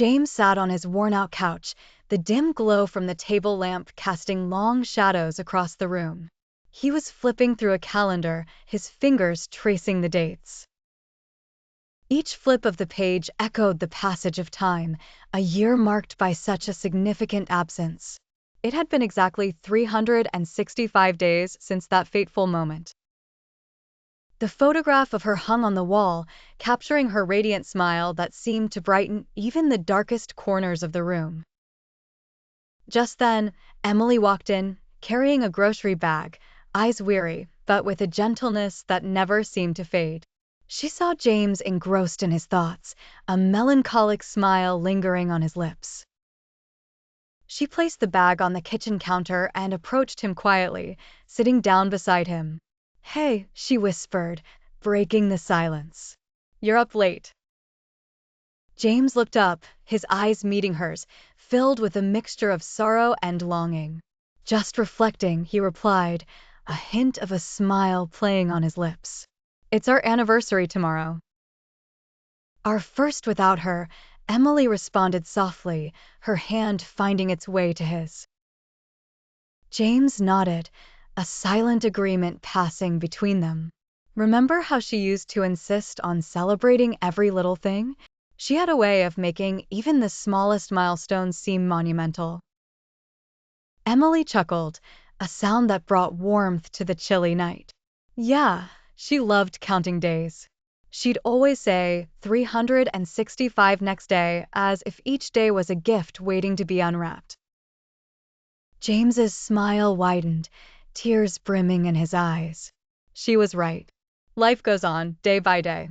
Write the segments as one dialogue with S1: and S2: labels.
S1: James sat on his worn-out couch, the dim glow from the table lamp casting long shadows across the room. He was flipping through a calendar, his fingers tracing the dates. Each flip of the page echoed the passage of time, a year marked by such a significant absence. It had been exactly 365 days since that fateful moment. The photograph of her hung on the wall, capturing her radiant smile that seemed to brighten even the darkest corners of the room. Just then, Emily walked in, carrying a grocery bag, eyes weary, but with a gentleness that never seemed to fade. She saw James engrossed in his thoughts, a melancholic smile lingering on his lips. She placed the bag on the kitchen counter and approached him quietly, sitting down beside him. "Hey," she whispered, breaking the silence. "You're up late." James looked up, his eyes meeting hers, filled with a mixture of sorrow and longing. "Just reflecting," he replied, a hint of a smile playing on his lips. "It's our anniversary tomorrow." "Our first without her," Emily responded softly, her hand finding its way to his. James nodded, a silent agreement passing between them. Remember how she used to insist on celebrating every little thing? She had a way of making even the smallest milestones seem monumental. Emily chuckled, a sound that brought warmth to the chilly night. Yeah, she loved counting days. She'd always say 365 next day, as if each day was a gift waiting to be unwrapped. James's smile widened, tears brimming in his eyes. She was right. Life goes on, day by day.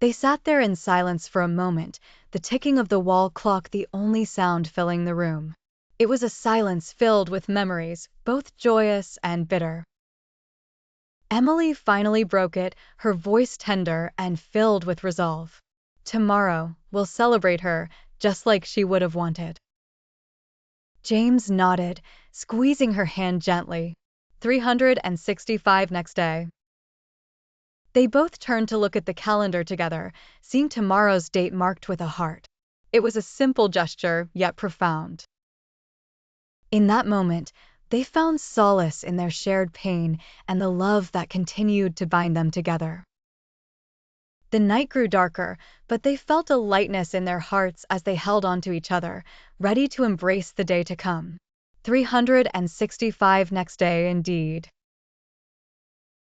S1: They sat there in silence for a moment, the ticking of the wall clock the only sound filling the room. It was a silence filled with memories, both joyous and bitter. Emily finally broke it, her voice tender and filled with resolve. "Tomorrow, we'll celebrate her, just like she would have wanted." James nodded, squeezing her hand gently. 365 next day. They both turned to look at the calendar together, seeing tomorrow's date marked with a heart. It was a simple gesture, yet profound. In that moment, they found solace in their shared pain and the love that continued to bind them together. The night grew darker, but they felt a lightness in their hearts as they held on to each other, ready to embrace the day to come. 365 next day indeed.